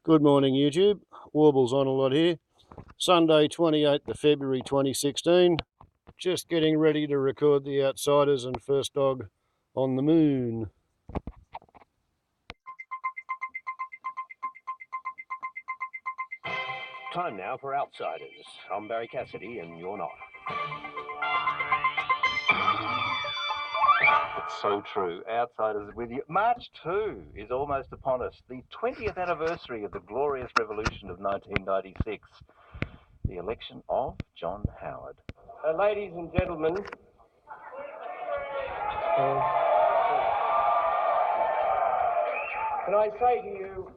Good morning, YouTube. Warbles on a lot here. Sunday, 28th of February 2016. Just getting ready to record The Outsiders and First Dog on the Moon. Time now for Outsiders. I'm Barry Cassidy, and you're not. It's so true. Outsiders with you. March 2 is almost upon us. The 20th anniversary of the glorious revolution of 1996. The election of John Howard. Ladies and gentlemen, can I say to you,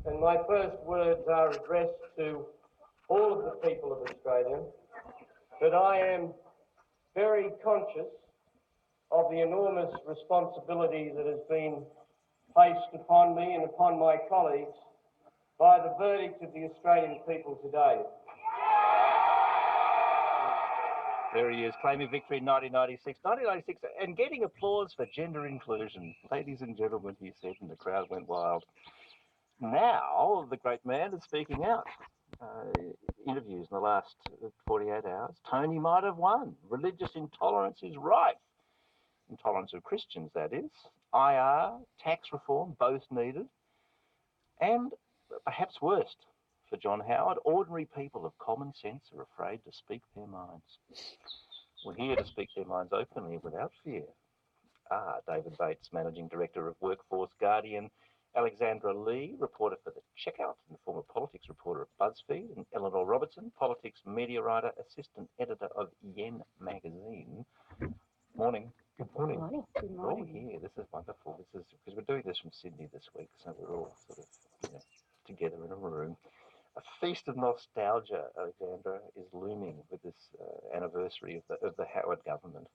and my first words are addressed to all of the people of Australia, that I am very conscious of the enormous responsibility that has been placed upon me and upon my colleagues by the verdict of the Australian people today. There he is, claiming victory in 1996. 1996, and getting applause for gender inclusion. Ladies and gentlemen, he said, and the crowd went wild. Now, the great man is speaking out. Interviews in the last 48 hours. Tony might have won. Religious intolerance is rife. Intolerance of Christians, that is. IR, tax reform, both needed. And perhaps worst for John Howard, ordinary people of common sense are afraid to speak their minds. We're here to speak their minds openly and without fear. David Bates, Managing Director of Workforce Guardian, Alexandra Lee, reporter for The Checkout and former politics reporter at BuzzFeed, and Eleanor Robertson, politics media writer, assistant editor of Yen magazine. Morning. Good morning. Good We're all morning. here. This is wonderful. This is because we're doing this from Sydney this week, so we're all sort of together in a room. A feast of nostalgia, Alexandra, is looming with this anniversary of the Howard government.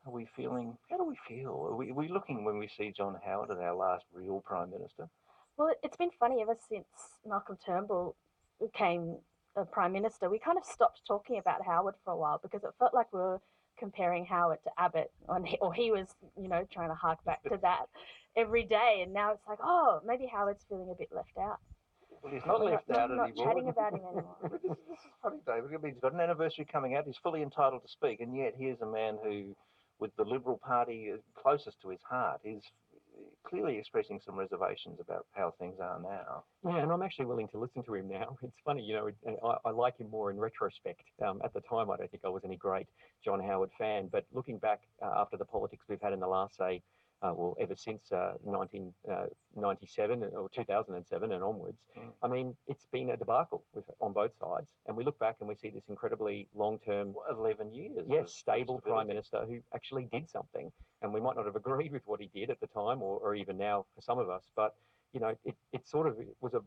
Are we feeling? How do we feel? Are we looking when we see John Howard as our last real Prime Minister? Well, it's been funny ever since Malcolm Turnbull became a Prime Minister. We kind of stopped talking about Howard for a while because it felt like we were comparing Howard to Abbott, or he was, trying to hark back to that every day. And now it's like, oh, maybe Howard's feeling a bit left out. Well, he's not left out Not anymore. chatting about him anymore. This is funny, David. I mean, he's got an anniversary coming out. He's fully entitled to speak, and yet here's a man who, with the Liberal Party closest to his heart, is clearly expressing some reservations about how things are now. Yeah, and I'm actually willing to listen to him now. It's funny, I like him more in retrospect. At the time, I don't think I was any great John Howard fan, but looking back after the politics we've had in the last, say, ever since 1997 or 2007 and onwards, I mean, it's been a debacle on both sides. And we look back and we see this incredibly long-term, 11 years. yes, stable Prime Minister who actually did something. And we might not have agreed with what he did at the time, or even now for some of us, but it sort of was a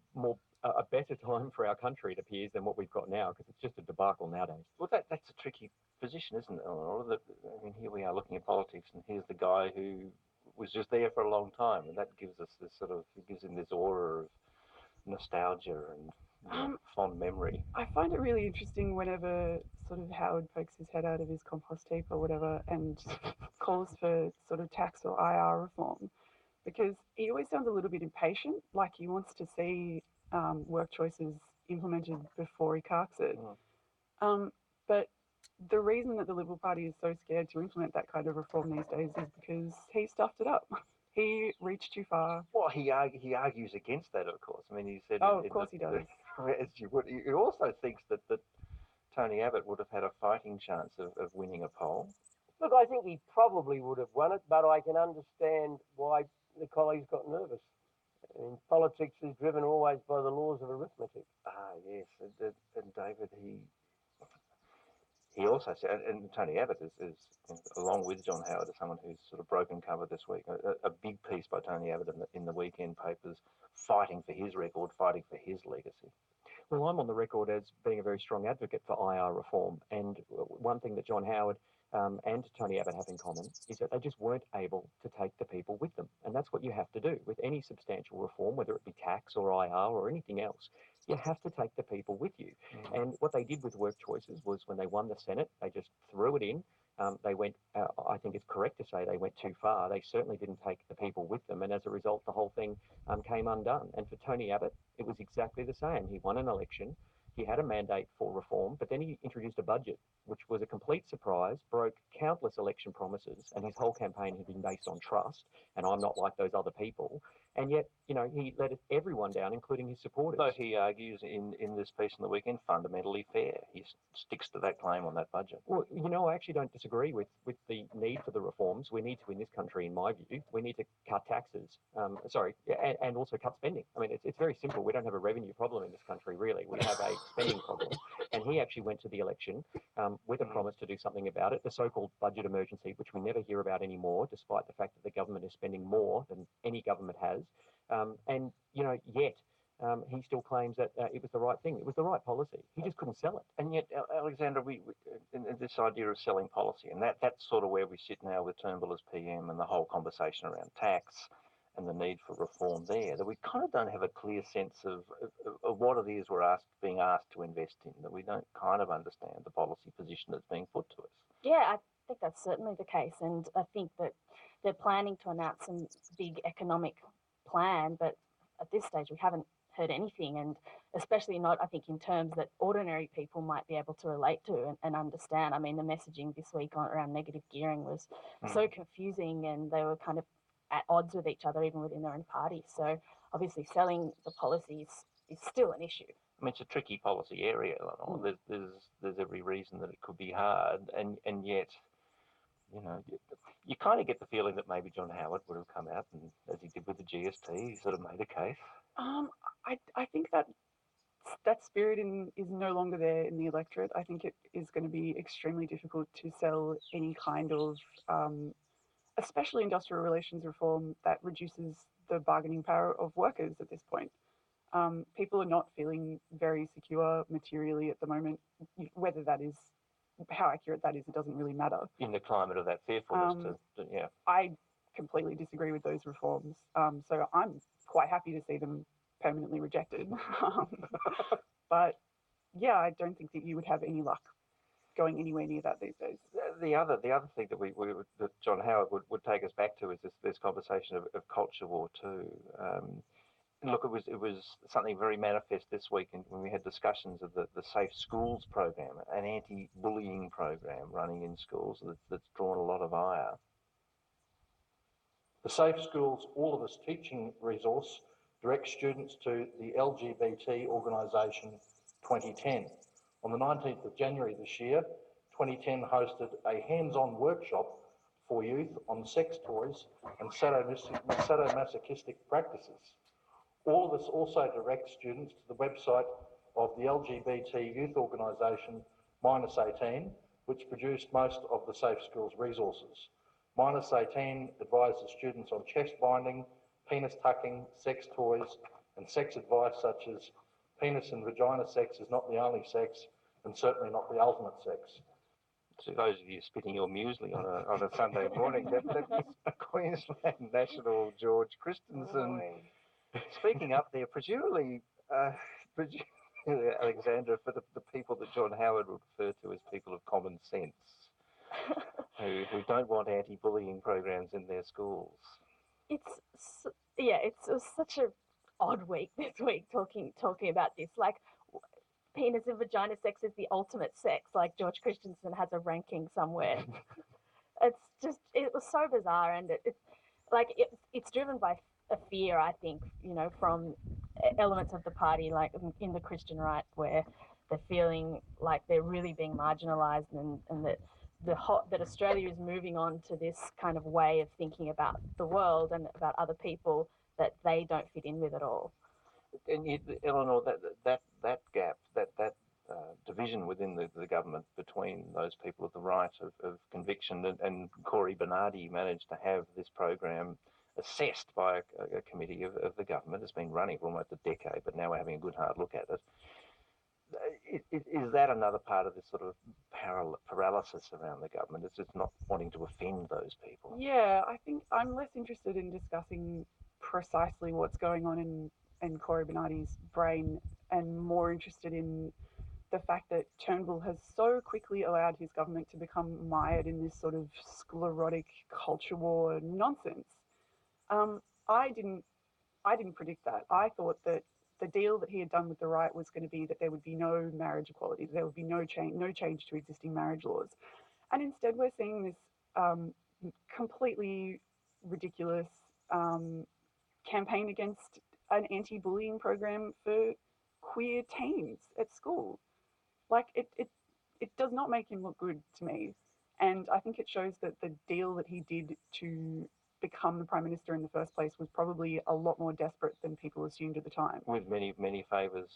better time for our country, it appears, than what we've got now, because it's just a debacle nowadays. Well, that's a tricky position, isn't it, Eleanor? I mean, here we are looking at politics, and here's the guy who was just there for a long time, and that gives us this it gives him this aura of nostalgia and fond memory. I find it really interesting whenever sort of Howard pokes his head out of his compost heap or whatever and calls for sort of tax or IR reform, because he always sounds a little bit impatient, like he wants to see work choices implemented before he carks it. But the reason that the Liberal Party is so scared to implement that kind of reform these days is because he stuffed it up. He reached too far. Well, he argues against that, of course. I mean, he said... Oh, of course he does. As you would. He also thinks that Tony Abbott would have had a fighting chance of winning a poll. Look, I think he probably would have won it, but I can understand why the colleagues got nervous. I mean, politics is driven always by the laws of arithmetic. Yes. And David, he also said, and Tony Abbott is along with John Howard, as someone who's sort of broken cover this week, a big piece by Tony Abbott in the weekend papers, fighting for his record, fighting for his legacy. Well, I'm on the record as being a very strong advocate for IR reform. And one thing that John Howard and Tony Abbott have in common is that they just weren't able to take the people with them. And that's what you have to do with any substantial reform, whether it be tax or IR or anything else. You have to take the people with you. And what they did with work choices was when they won the Senate, they just threw it in They went, I think it's correct to say they went too far. They certainly didn't take the people with them. And as a result, the whole thing came undone. And for Tony Abbott, it was exactly the same. He won an election. He had a mandate for reform, but then he introduced a budget, which was a complete surprise, broke countless election promises, and his whole campaign had been based on trust, and I'm not like those other people. And yet, you know, he let everyone down, including his supporters. Though he argues in this piece in the Weekend, fundamentally fair. He sticks to that claim on that budget. Well, you know, I actually don't disagree with the need for the reforms. We need to, in this country, in my view, we need to cut taxes, and also cut spending. I mean, it's very simple. We don't have a revenue problem in this country, really. We have a spending problem. And he actually went to the election with a promise to do something about it, the so-called budget emergency, which we never hear about anymore, despite the fact that the government is spending more than any government has. And, you know, yet he still claims that it was the right thing. It was the right policy. He just couldn't sell it. And yet, Alexandra, we in this idea of selling policy, and that's sort of where we sit now with Turnbull as PM and the whole conversation around tax and the need for reform there, that we kind of don't have a clear sense of what it is we're being asked to invest in, that we don't kind of understand the policy position that's being put to us. Yeah, I think that's certainly the case. And I think that they're planning to announce some big economic plan, but at this stage we haven't heard anything, and especially not, I think, in terms that ordinary people might be able to relate to and understand. I mean, the messaging this week around negative gearing was so confusing, and they were kind of at odds with each other, even within their own party. So obviously selling the policies is still an issue. I mean, it's a tricky policy area. There's every reason that it could be hard, and yet, you know, you kind of get the feeling that maybe John Howard would have come out and, as he did with the GST, he sort of made a case. I think that spirit is no longer there in the electorate. I think it is going to be extremely difficult to sell any kind of, especially industrial relations reform that reduces the bargaining power of workers at this point. People are not feeling very secure materially at the moment. Whether that is, how accurate that is, it doesn't really matter. In the climate of that fearfulness, yeah. I completely disagree with those reforms. So I'm quite happy to see them permanently rejected. But yeah, I don't think that you would have any luck going anywhere near that these days. The other thing that that John Howard would take us back to is this conversation of culture war too. Look, it was something very manifest this week when we had discussions of the Safe Schools program, an anti-bullying program running in schools that's drawn a lot of ire. The Safe Schools All of Us teaching resource directs students to the LGBT organisation 2010. On the 19th of January this year, 2010 hosted a hands-on workshop for youth on sex toys and sadomasochistic practices. All of Us also directs students to the website of the LGBT youth organisation -18, which produced most of the Safe Schools resources. -18 advises students on chest binding, penis tucking, sex toys, and sex advice such as penis and vagina sex is not the only sex and certainly not the ultimate sex. To those of you spitting your muesli on a Sunday morning, that's Queensland National George Christensen. Speaking up there, presumably, Alexandra, for the people that John Howard would refer to as people of common sense, who don't want anti-bullying programs in their schools. It was such an odd week this week talking about this. Like, penis and vagina sex is the ultimate sex. Like, George Christensen has a ranking somewhere. It was so bizarre, and it's driven by a fear, I think, you know, from elements of the party, like in the Christian right, where they're feeling like they're really being marginalised, and that Australia is moving on to this kind of way of thinking about the world and about other people that they don't fit in with at all. And yet, Eleanor, that gap, that division within the government between those people of the right of conviction, and Corey Barnardi managed to have this program assessed by a committee of the government. It's been running for almost a decade, but now we're having a good hard look at it. Is that another part of this sort of paralysis around the government? It's just not wanting to offend those people. Yeah, I think I'm less interested in discussing precisely what's going on in Corey Barnardi's brain, and more interested in the fact that Turnbull has so quickly allowed his government to become mired in this sort of sclerotic culture war nonsense. I didn't predict that. I thought that the deal that he had done with the right was going to be that there would be no marriage equality, there would be no change to existing marriage laws, and instead we're seeing this completely ridiculous campaign against an anti-bullying program for queer teens at school. Like it does not make him look good to me, and I think it shows that the deal that he did to become the Prime Minister in the first place was probably a lot more desperate than people assumed at the time. With many favours.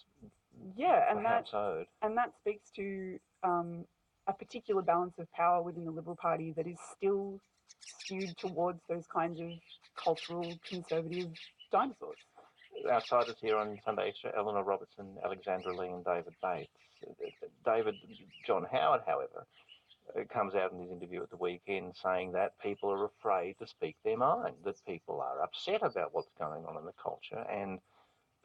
Yeah, and that speaks to a particular balance of power within the Liberal Party that is still skewed towards those kinds of cultural conservative dinosaurs. Outsiders here on Sunday Extra: Eleanor Robertson, Alexandra Lee and David Bates. John Howard, however, comes out in his interview at the weekend saying that people are afraid to speak their mind, that people are upset about what's going on in the culture, and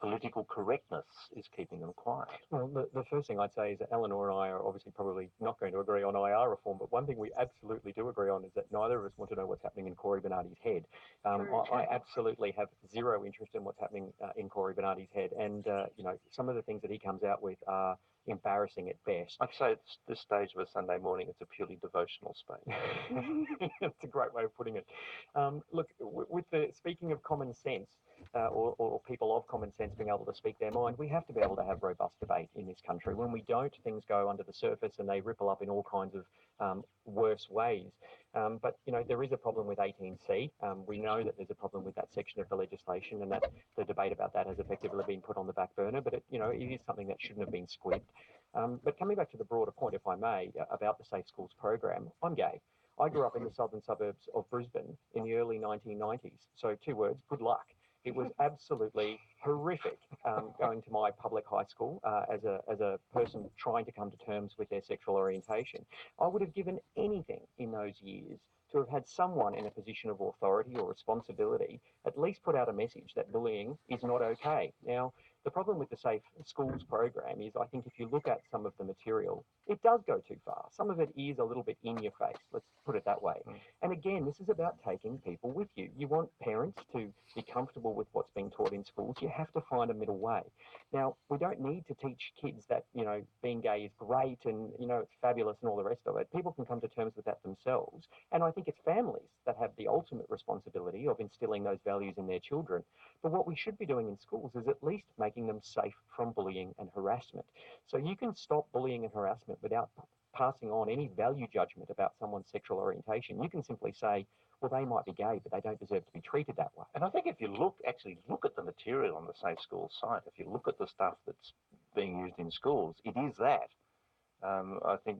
political correctness is keeping them quiet. Well, the first thing I'd say is that Eleanor and I are obviously probably not going to agree on IR reform, but one thing we absolutely do agree on is that neither of us want to know what's happening in Cory Barnardi's head. I absolutely have zero interest in what's happening in Cory Barnardi's head, and some of the things that he comes out with are embarrassing at best. I'd say at this stage of a Sunday morning, it's a purely devotional space. That's a great way of putting it. Look, with speaking of common sense, or people of common sense being able to speak their mind, we have to be able to have robust debate in this country. When we don't, things go under the surface and they ripple up in all kinds of worse ways. But there is a problem with 18C. We know that there's a problem with that section of the legislation, and that the debate about that has effectively been put on the back burner. But it is something that shouldn't have been squibbed. But coming back to the broader point, if I may, about the Safe Schools program, I'm gay. I grew up in the southern suburbs of Brisbane in the early 1990s. So 2 words: good luck. It was absolutely horrific going to my public high school as a person trying to come to terms with their sexual orientation. I would have given anything in those years to have had someone in a position of authority or responsibility at least put out a message that bullying is not okay. Now, the problem with the Safe Schools program is, I think if you look at some of the material, it does go too far. Some of it is a little bit in your face, let's put it that way. And again, this is about taking people with you. You want parents to be comfortable with what's being taught in schools. You have to find a middle way. Now, we don't need to teach kids that, being gay is great and, it's fabulous and all the rest of it. People can come to terms with that themselves. And I think it's families that have the ultimate responsibility of instilling those values in their children. But what we should be doing in schools is at least making them safe from bullying and harassment. So you can stop bullying and harassment without passing on any value judgment about someone's sexual orientation. You can simply say, well, they might be gay, but they don't deserve to be treated that way. And I think if you actually look at the material on the Safe Schools site, if you look at the stuff that's being used in schools, it is that. I think,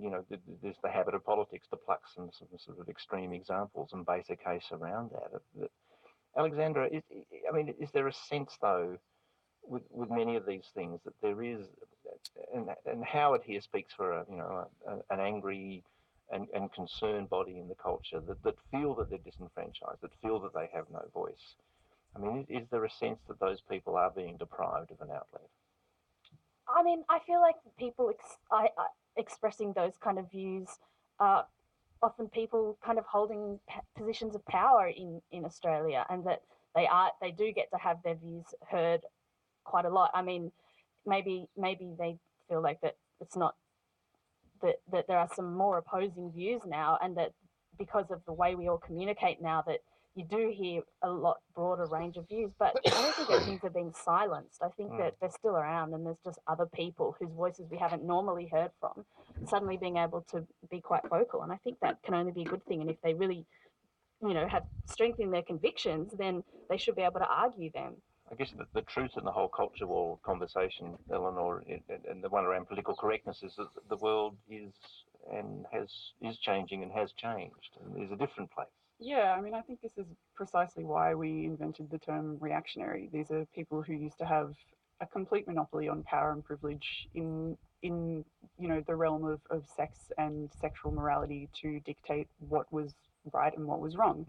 there's the habit of politics to pluck some sort of extreme examples and base a case around that. Alexandra, is there a sense, though, with many of these things, that there is, and Howard here speaks for an angry and concerned body in the culture that feel that they're disenfranchised, that feel that they have no voice. Is there a sense that those people are being deprived of an outlet? I feel like people expressing those kind of views are often people kind of holding positions of power in Australia, and that they do get to have their views heard quite a lot. Maybe they feel like that it's not that there are some more opposing views now, and that because of the way we all communicate now, that you do hear a lot broader range of views. But I don't think that things are being silenced. I think that they're still around, and there's just other people whose voices we haven't normally heard from suddenly being able to be quite vocal. And I think that can only be a good thing. And if they really, have strength in their convictions, then they should be able to argue them. I guess the truth in the whole culture war conversation, Eleanor, and the one around political correctness, is that the world is changing and has changed and is a different place. Yeah, I think this is precisely why we invented the term reactionary. These are people who used to have a complete monopoly on power and privilege in the realm of sex and sexual morality to dictate what was right and what was wrong.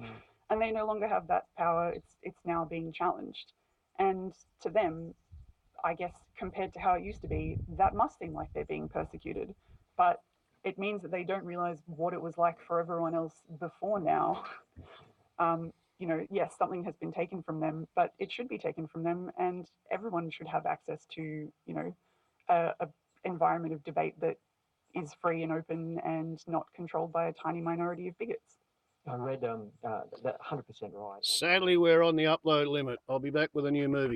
And they no longer have that power. It's now being challenged. And to them, I guess compared to how it used to be, that must seem like they're being persecuted. But it means that they don't realize what it was like for everyone else before now. You know, yes, something has been taken from them, but it should be taken from them, and everyone should have access to, you know, a environment of debate that is free and open and not controlled by a tiny minority of bigots. I read that 100% right. Sadly, we're on the upload limit. I'll be back with a new movie.